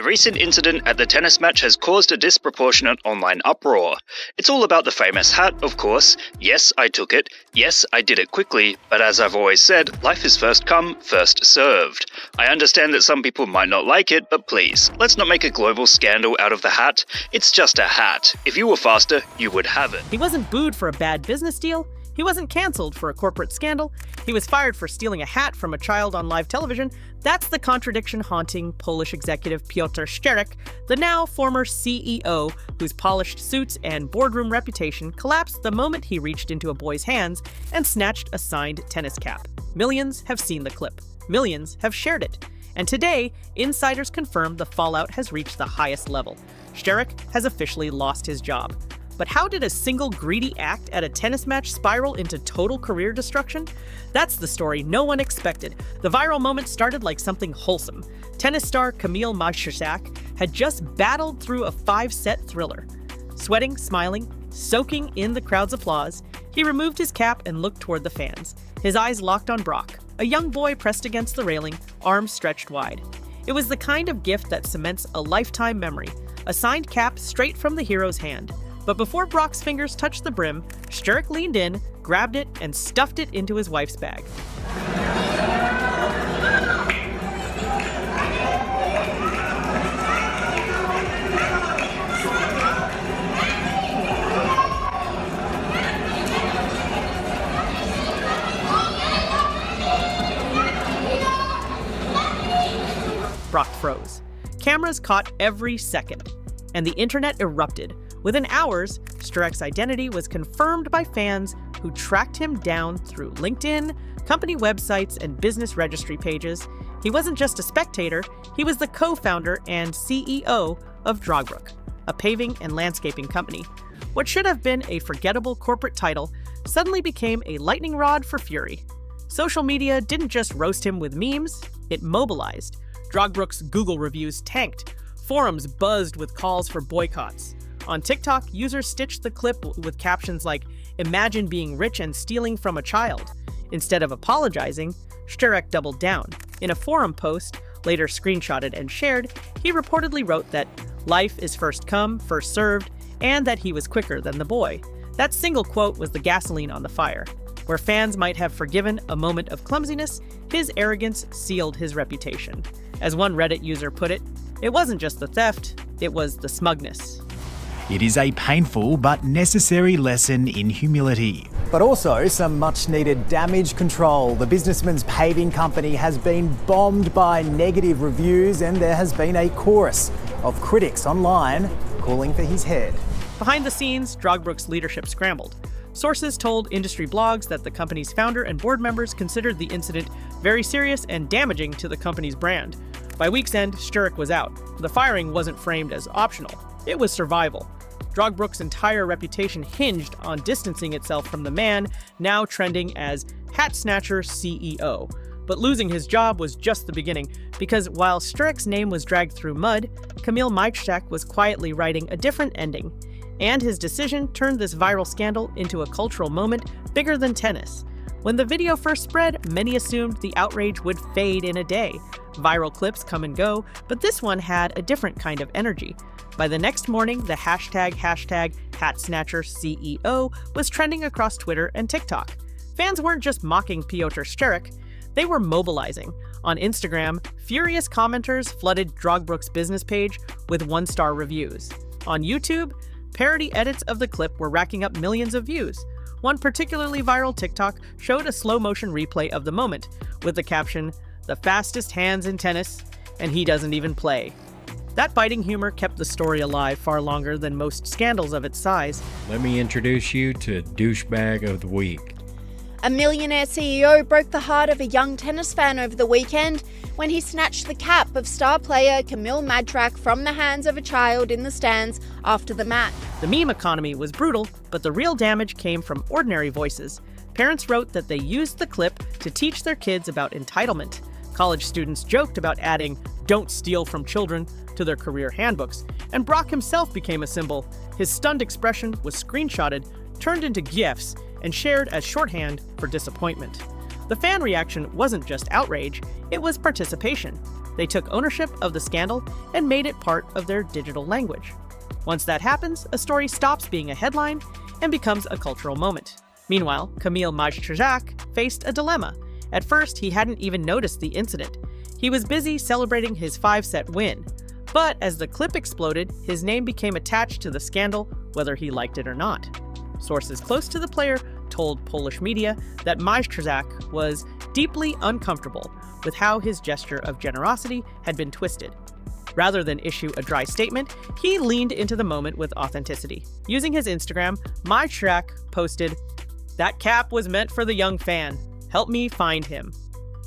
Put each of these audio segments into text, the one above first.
The recent incident at the tennis match has caused a disproportionate online uproar. It's all about the famous hat, of course. Yes, I took it. Yes, I did it quickly. But as I've always said, life is first come, first served. I understand that some people might not like it, but please, let's not make a global scandal out of the hat. It's just a hat. If you were faster, you would have it. He wasn't booed for a bad business deal. He wasn't cancelled for a corporate scandal. He was fired for stealing a hat from a child on live television. That's the contradiction-haunting Polish executive Piotr Szczerek, the now former CEO, whose polished suits and boardroom reputation collapsed the moment he reached into a boy's hands and snatched a signed tennis cap. Millions have seen the clip. Millions have shared it. And today, insiders confirm the fallout has reached the highest level. Szczerek has officially lost his job. But how did a single greedy act at a tennis match spiral into total career destruction? That's the story no one expected. The viral moment started like something wholesome. Tennis star Kamil Majszak had just battled through a 5-set thriller. Sweating, smiling, soaking in the crowd's applause, he removed his cap and looked toward the fans. His eyes locked on Brock, a young boy pressed against the railing, arms stretched wide. It was the kind of gift that cements a lifetime memory, a signed cap straight from the hero's hand. But before Brock's fingers touched the brim, Szczerek leaned in, grabbed it, and stuffed it into his wife's bag. Brock froze. Cameras caught every second, and the internet erupted. Within hours, Szczerek's identity was confirmed by fans who tracked him down through LinkedIn, company websites, and business registry pages. He wasn't just a spectator, he was the co-founder and CEO of Drogbrook, a paving and landscaping company. What should have been a forgettable corporate title suddenly became a lightning rod for fury. Social media didn't just roast him with memes, it mobilized. Drogbrook's Google reviews tanked. Forums buzzed with calls for boycotts. On TikTok, users stitched the clip with captions like, "Imagine being rich and stealing from a child." Instead of apologizing, Szczerek doubled down. In a forum post, later screenshotted and shared, he reportedly wrote that life is first come, first served, and that he was quicker than the boy. That single quote was the gasoline on the fire. Where fans might have forgiven a moment of clumsiness, his arrogance sealed his reputation. As one Reddit user put it, it wasn't just the theft, it was the smugness. It is a painful but necessary lesson in humility. But also some much-needed damage control. The businessman's paving company has been bombed by negative reviews, and there has been a chorus of critics online calling for his head. Behind the scenes, Drogbrook's leadership scrambled. Sources told industry blogs that the company's founder and board members considered the incident very serious and damaging to the company's brand. By week's end, Szczerek was out. The firing wasn't framed as optional. It was survival. Drogbrook's entire reputation hinged on distancing itself from the man, now trending as Hat Snatcher CEO. But losing his job was just the beginning, because while Szczerek's name was dragged through mud, Kamil Majszak was quietly writing a different ending. And his decision turned this viral scandal into a cultural moment bigger than tennis. When the video first spread, many assumed the outrage would fade in a day. Viral clips come and go, but this one had a different kind of energy. By the next morning, the hashtag HatSnatcherCEO was trending across Twitter and TikTok. Fans weren't just mocking Piotr Szczerek, they were mobilizing. On Instagram, furious commenters flooded Drogbrook's business page with one-star reviews. On YouTube, parody edits of the clip were racking up millions of views. One particularly viral TikTok showed a slow-motion replay of the moment, with the caption, "The fastest hands in tennis, and he doesn't even play." That biting humor kept the story alive far longer than most scandals of its size. Let me introduce you to Douchebag of the Week. A millionaire CEO broke the heart of a young tennis fan over the weekend when he snatched the cap of star player Kamil Majszak from the hands of a child in the stands after the match. The meme economy was brutal, but the real damage came from ordinary voices. Parents wrote that they used the clip to teach their kids about entitlement. College students joked about adding "don't steal from children" to their career handbooks, and Brock himself became a symbol. His stunned expression was screenshotted, turned into GIFs, and shared as shorthand for disappointment. The fan reaction wasn't just outrage, it was participation. They took ownership of the scandal and made it part of their digital language. Once that happens, a story stops being a headline and becomes a cultural moment. Meanwhile, Kamil Majtrzak faced a dilemma. At first, he hadn't even noticed the incident. He was busy celebrating his 5-set win. But as the clip exploded, his name became attached to the scandal, whether he liked it or not. Sources close to the player told Polish media that Majtrzak was deeply uncomfortable with how his gesture of generosity had been twisted. Rather than issue a dry statement, he leaned into the moment with authenticity. Using his Instagram, Majtrzak posted, "That cap was meant for the young fan. Help me find him."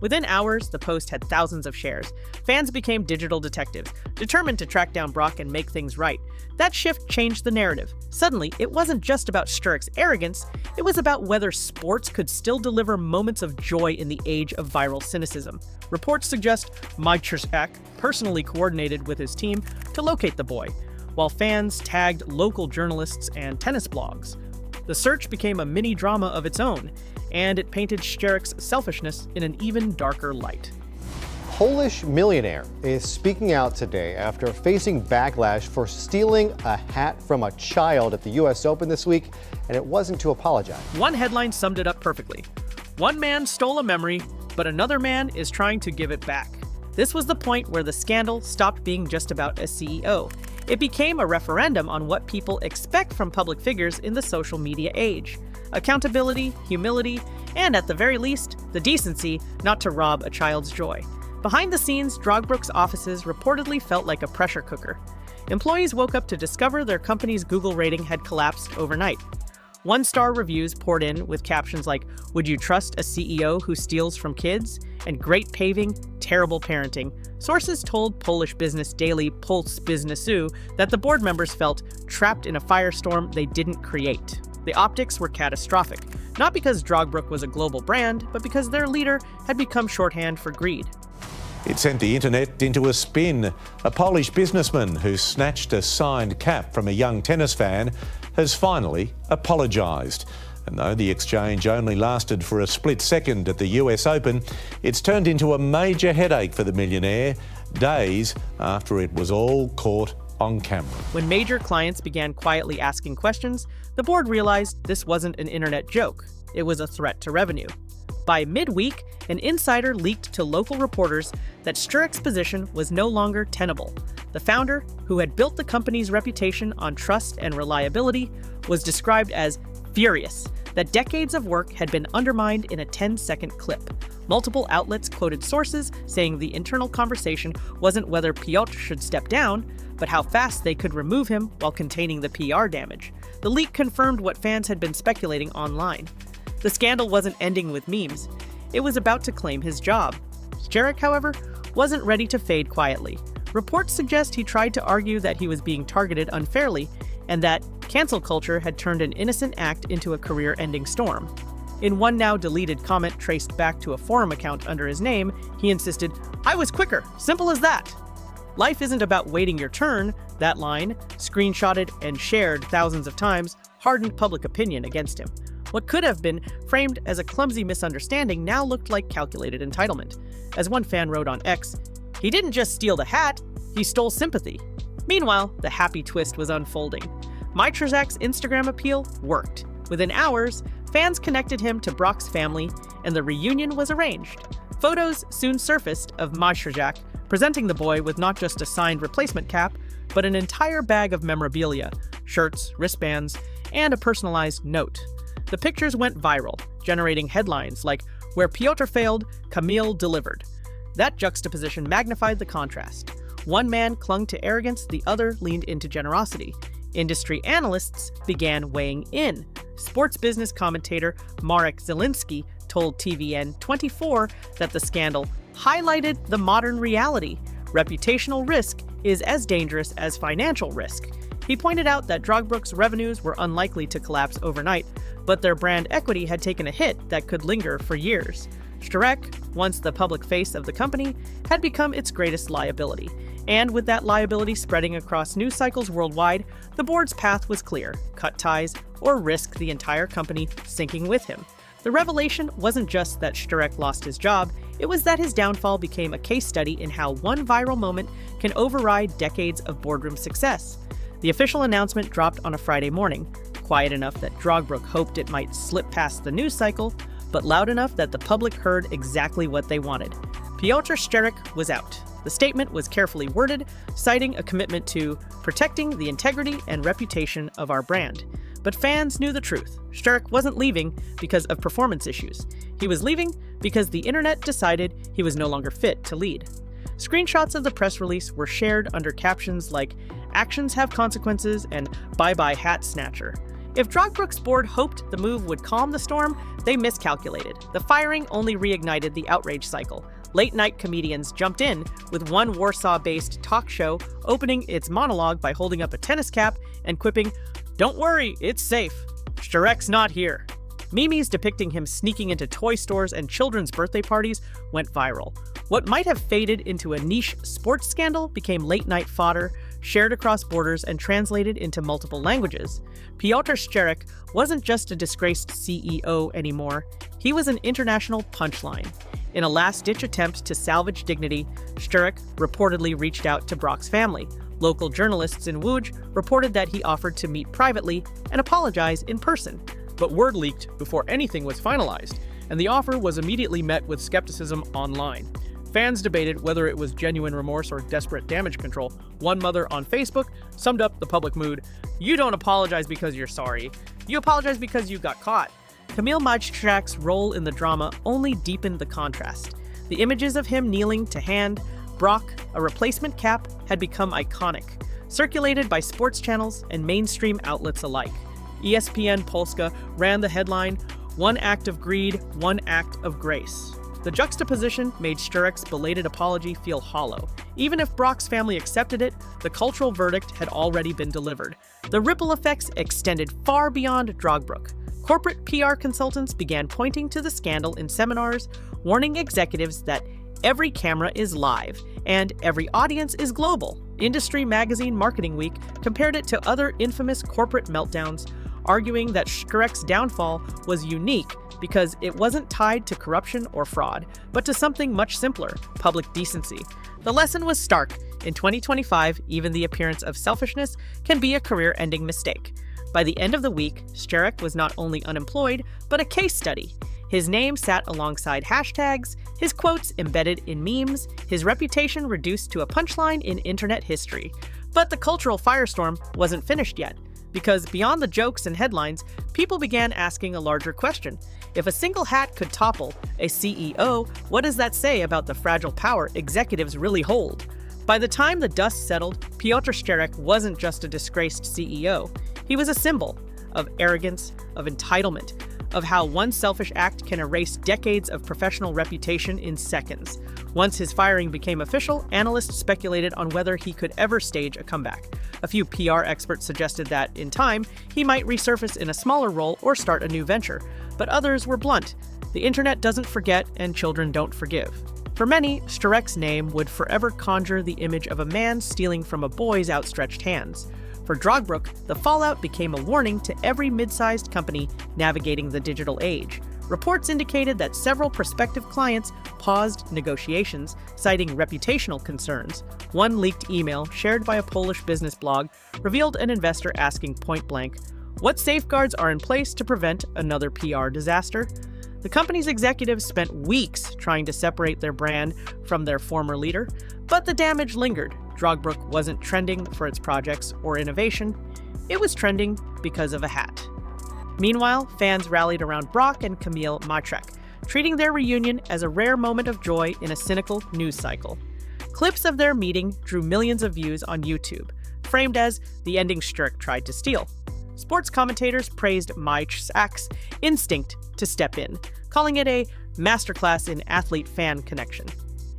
Within hours, the post had thousands of shares. Fans became digital detectives, determined to track down Brock and make things right. That shift changed the narrative. Suddenly, it wasn't just about Szczerek's arrogance, it was about whether sports could still deliver moments of joy in the age of viral cynicism. Reports suggest Majtrzak personally coordinated with his team to locate the boy, while fans tagged local journalists and tennis blogs. The search became a mini-drama of its own, and it painted Szczerek's selfishness in an even darker light. Polish millionaire is speaking out today after facing backlash for stealing a hat from a child at the U.S. Open this week, and it wasn't to apologize. One headline summed it up perfectly. One man stole a memory, but another man is trying to give it back. This was the point where the scandal stopped being just about a CEO. It became a referendum on what people expect from public figures in the social media age. Accountability, humility, and at the very least, the decency not to rob a child's joy. Behind the scenes, Drogbrook's offices reportedly felt like a pressure cooker. Employees woke up to discover their company's Google rating had collapsed overnight. One-star reviews poured in with captions like, "Would you trust a CEO who steals from kids?" and "Great paving, terrible parenting." Sources told Polish business daily Puls Biznesu that the board members felt trapped in a firestorm they didn't create. The optics were catastrophic, not because Drogbrook was a global brand, but because their leader had become shorthand for greed. It sent the internet into a spin. A Polish businessman who snatched a signed cap from a young tennis fan has finally apologised. And though the exchange only lasted for a split second at the US Open, it's turned into a major headache for the millionaire days after it was all caught on camera. When major clients began quietly asking questions, the board realized this wasn't an internet joke. It was a threat to revenue. By midweek, an insider leaked to local reporters that Szczerek's position was no longer tenable. The founder, who had built the company's reputation on trust and reliability, was described as furious that decades of work had been undermined in a 10-second clip. Multiple outlets quoted sources saying the internal conversation wasn't whether Piotr should step down, but how fast they could remove him while containing the PR damage. The leak confirmed what fans had been speculating online. The scandal wasn't ending with memes. It was about to claim his job. Szczerek, however, wasn't ready to fade quietly. Reports suggest he tried to argue that he was being targeted unfairly and that cancel culture had turned an innocent act into a career-ending storm. In one now deleted comment traced back to a forum account under his name, he insisted, "I was quicker, simple as that." Life isn't about waiting your turn. That line, screenshotted and shared thousands of times, hardened public opinion against him. What could have been framed as a clumsy misunderstanding now looked like calculated entitlement. As one fan wrote on X, "He didn't just steal the hat, he stole sympathy." Meanwhile, the happy twist was unfolding. Majtrzak's Instagram appeal worked. Within hours, fans connected him to Brock's family, and the reunion was arranged. Photos soon surfaced of Majtrzak presenting the boy with not just a signed replacement cap, but an entire bag of memorabilia, shirts, wristbands, and a personalized note. The pictures went viral, generating headlines like, "Where Piotr failed, Kamil delivered." That juxtaposition magnified the contrast. One man clung to arrogance, the other leaned into generosity. Industry analysts began weighing in. Sports business commentator Marek Zielinski told TVN24 that the scandal highlighted the modern reality. Reputational risk is as dangerous as financial risk. He pointed out that Drogbrook's revenues were unlikely to collapse overnight, but their brand equity had taken a hit that could linger for years. Szczerek, once the public face of the company, had become its greatest liability. And with that liability spreading across news cycles worldwide, the board's path was clear: cut ties or risk the entire company sinking with him. The revelation wasn't just that Szczerek lost his job, it was that his downfall became a case study in how one viral moment can override decades of boardroom success. The official announcement dropped on a Friday morning, quiet enough that Drogbrook hoped it might slip past the news cycle, but loud enough that the public heard exactly what they wanted. Piotr Szczerek was out. The statement was carefully worded, citing a commitment to protecting the integrity and reputation of our brand. But fans knew the truth. Szczerek wasn't leaving because of performance issues. He was leaving because the internet decided he was no longer fit to lead. Screenshots of the press release were shared under captions like "Actions have consequences" and "Bye-bye hat snatcher." If Drogbrook's board hoped the move would calm the storm, they miscalculated. The firing only reignited the outrage cycle. Late-night comedians jumped in, with one Warsaw-based talk show opening its monologue by holding up a tennis cap and quipping, "Don't worry, it's safe. Szczerek's not here." Memes depicting him sneaking into toy stores and children's birthday parties went viral. What might have faded into a niche sports scandal became late-night fodder, shared across borders and translated into multiple languages. Piotr Szczerek wasn't just a disgraced CEO anymore, he was an international punchline. In a last-ditch attempt to salvage dignity, Szczerek reportedly reached out to Brock's family. Local journalists in Łódź reported that he offered to meet privately and apologize in person. But word leaked before anything was finalized, and the offer was immediately met with skepticism online. Fans debated whether it was genuine remorse or desperate damage control. One mother on Facebook summed up the public mood: "You don't apologize because you're sorry. You apologize because you got caught." Kamil Majczak's role in the drama only deepened the contrast. The images of him kneeling to hand Brock a replacement cap had become iconic, circulated by sports channels and mainstream outlets alike. ESPN Polska ran the headline, "One act of greed, one act of grace." The juxtaposition made Szczerek's belated apology feel hollow. Even if Brock's family accepted it, the cultural verdict had already been delivered. The ripple effects extended far beyond Drogbrook. Corporate PR consultants began pointing to the scandal in seminars, warning executives that every camera is live and every audience is global. Industry magazine Marketing Week compared it to other infamous corporate meltdowns, arguing that Szczerek's downfall was unique because it wasn't tied to corruption or fraud, but to something much simpler: public decency. The lesson was stark. In 2025, even the appearance of selfishness can be a career-ending mistake. By the end of the week, Szczerek was not only unemployed, but a case study. His name sat alongside hashtags, his quotes embedded in memes, his reputation reduced to a punchline in internet history. But the cultural firestorm wasn't finished yet, because beyond the jokes and headlines, people began asking a larger question. If a single hat could topple a CEO, what does that say about the fragile power executives really hold? By the time the dust settled, Piotr Szczerek wasn't just a disgraced CEO. He was a symbol of arrogance, of entitlement, of how one selfish act can erase decades of professional reputation in seconds. Once his firing became official, analysts speculated on whether he could ever stage a comeback. A few PR experts suggested that, in time, he might resurface in a smaller role or start a new venture. But others were blunt. The internet doesn't forget, and children don't forgive. For many, Szczerek's name would forever conjure the image of a man stealing from a boy's outstretched hands. For Drogbrook, the fallout became a warning to every mid-sized company navigating the digital age. Reports indicated that several prospective clients paused negotiations, citing reputational concerns. One leaked email shared by a Polish business blog revealed an investor asking point-blank, "What safeguards are in place to prevent another PR disaster?" The company's executives spent weeks trying to separate their brand from their former leader, but the damage lingered. Drogbrook wasn't trending for its projects or innovation. It was trending because of a hat. Meanwhile, fans rallied around Brock and Kamil Majczak, treating their reunion as a rare moment of joy in a cynical news cycle. Clips of their meeting drew millions of views on YouTube, framed as the ending Szczerek tried to steal. Sports commentators praised Majczak's instinct to step in, calling it a masterclass in athlete-fan connection.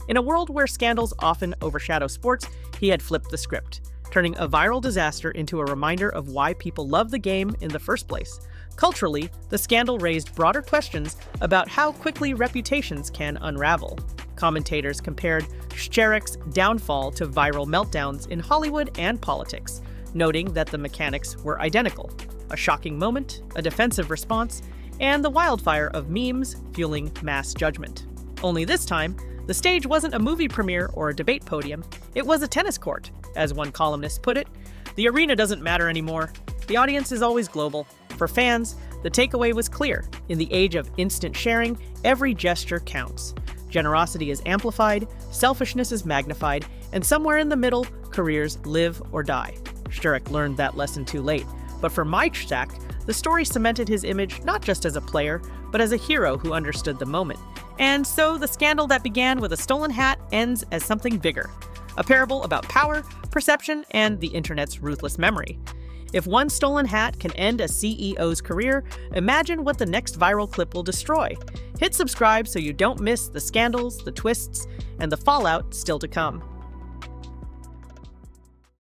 In a world where scandals often overshadow sports, he had flipped the script, turning a viral disaster into a reminder of why people love the game in the first place. Culturally, the scandal raised broader questions about how quickly reputations can unravel. Commentators compared Szczerek's downfall to viral meltdowns in Hollywood and politics, noting that the mechanics were identical: a shocking moment, a defensive response, and the wildfire of memes fueling mass judgment. Only this time, the stage wasn't a movie premiere or a debate podium, it was a tennis court, as one columnist put it. The arena doesn't matter anymore. The audience is always global. For fans, the takeaway was clear. In the age of instant sharing, every gesture counts. Generosity is amplified, selfishness is magnified, and somewhere in the middle, careers live or die. Szczerek learned that lesson too late. But for Piotr Szczerek, the story cemented his image not just as a player, but as a hero who understood the moment. And so the scandal that began with a stolen hat ends as something bigger. A parable about power, perception, and the internet's ruthless memory. If one stolen hat can end a CEO's career, imagine what the next viral clip will destroy. Hit subscribe so you don't miss the scandals, the twists, and the fallout still to come.